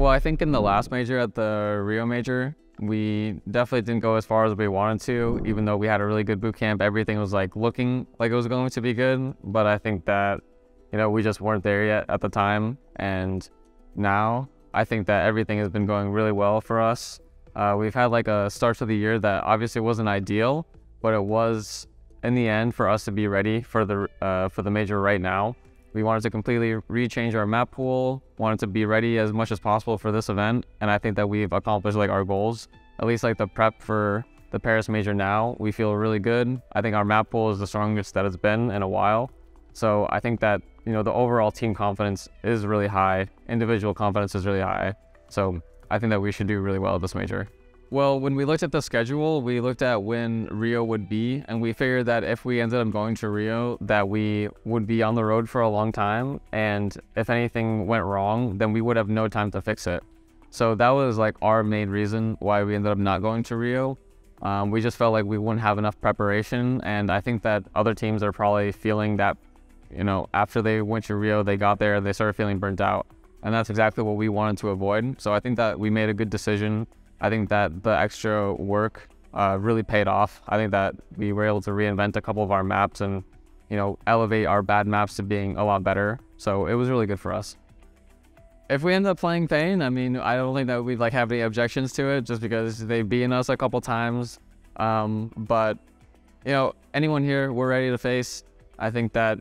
Well, I think in the last major at the Rio major, we definitely didn't go as far as we wanted to, even though we had a really good boot camp. Everything was like looking like it was going to be good, but I think that, we just weren't there yet at the time. And now I think that everything has been going really well for us. We've had like a start to the year that obviously wasn't ideal, but it was in the end for us to be ready for the major right now. We wanted to completely rechange our map pool, wanted to be ready as much as possible for this event, and I think that we've accomplished like our goals. At least like the prep for the Paris major now, we feel really good. I think our map pool is the strongest that it's been in a while. So I think that, the overall team confidence is really high, individual confidence is really high. So I think that we should do really well at this major. Well, when we looked at the schedule, we looked at when Rio would be, and we figured that if we ended up going to Rio, that we would be on the road for a long time, and if anything went wrong, then we would have no time to fix it. So that was like our main reason why we ended up not going to Rio. We just felt like we wouldn't have enough preparation, and I think that other teams are probably feeling that, after they went to Rio, they got there, they started feeling burnt out, and that's exactly what we wanted to avoid. So I think that we made a good decision. I think that the extra work really paid off. I think that we were able to reinvent a couple of our maps and, elevate our bad maps to being a lot better. So it was really good for us. If we end up playing Pain, I don't think that we'd have any objections to it, just because they've beaten us a couple times. But, anyone here we're ready to face. I think that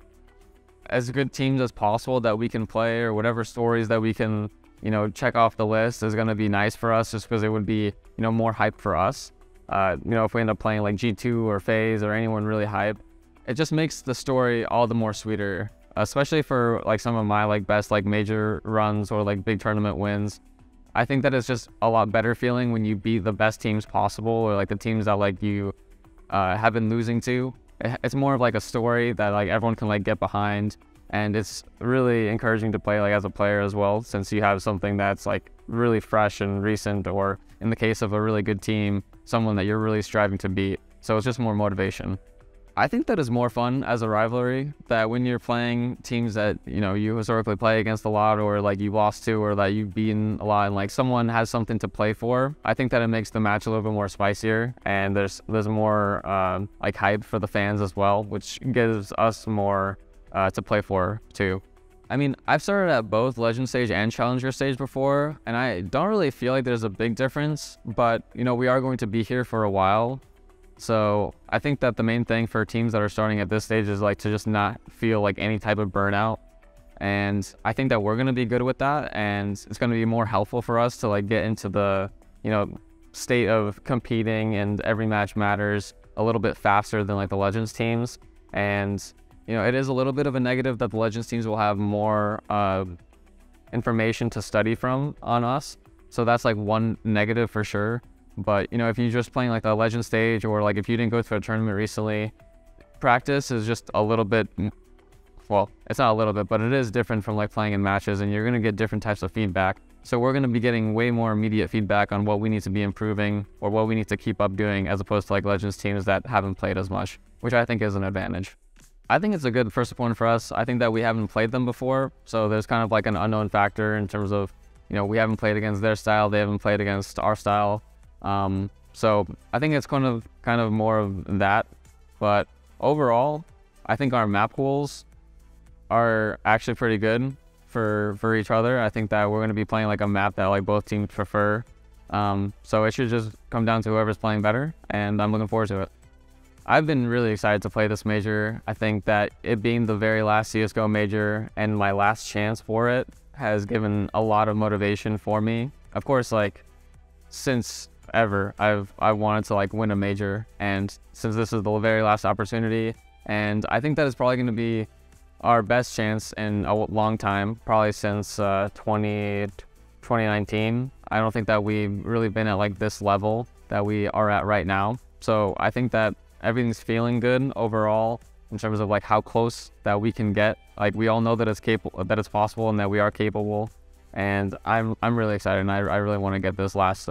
as good teams as possible that we can play, or whatever stories that we can check off the list, is going to be nice for us, just because it would be, more hype for us. If we end up playing like G2 or FaZe or anyone really hype, it just makes the story all the more sweeter, especially for like some of my best major runs or big tournament wins. I think that it's just a lot better feeling when you beat the best teams possible, or the teams that you have been losing to. It's more of a story that everyone can get behind. And it's really encouraging to play as a player as well, since you have something that's really fresh and recent, or in the case of a really good team, someone that you're really striving to beat. So it's just more motivation. I think that is more fun as a rivalry, that when you're playing teams that you historically play against a lot, or you lost to, or that you've beaten a lot, and someone has something to play for. I think that it makes the match a little bit more spicier, and there's more hype for the fans as well, which gives us more to play for too. I've started at both Legend stage and Challenger stage before, and I don't really feel like there's a big difference, but we are going to be here for a while. So I think that the main thing for teams that are starting at this stage is to just not feel any type of burnout. And I think that we're going to be good with that, and it's going to be more helpful for us to get into the state of competing, and every match matters a little bit faster than the Legends teams. And it is a little bit of a negative that the Legends teams will have more information to study from on us. So that's one negative for sure. But, if you're just playing a Legend stage, or if you didn't go to a tournament recently, practice is just a little bit, well, it's not a little bit, but it is different from playing in matches, and you're going to get different types of feedback. So we're going to be getting way more immediate feedback on what we need to be improving, or what we need to keep up doing, as opposed to Legends teams that haven't played as much, which I think is an advantage. I think it's a good first opponent for us. I think that we haven't played them before, so there's kind of an unknown factor in terms of, we haven't played against their style, they haven't played against our style. So I think it's kind of more of that. But overall, I think our map pools are actually pretty good for each other. I think that we're going to be playing a map that both teams prefer. So it should just come down to whoever's playing better, and I'm looking forward to it. I've been really excited to play this major. I think that it being the very last CSGO major and my last chance for it has given a lot of motivation for me. Of course, since ever, I've wanted to win a major, and since this is the very last opportunity, and I think that it's probably going to be our best chance in a long time, probably since 2019. I don't think that we've really been at this level that we are at right now. So I think that everything's feeling good overall in terms of how close that we can get. We all know that it's capable, that it's possible, and that we are capable. And I'm really excited, and I really want to get this last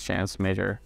chance major.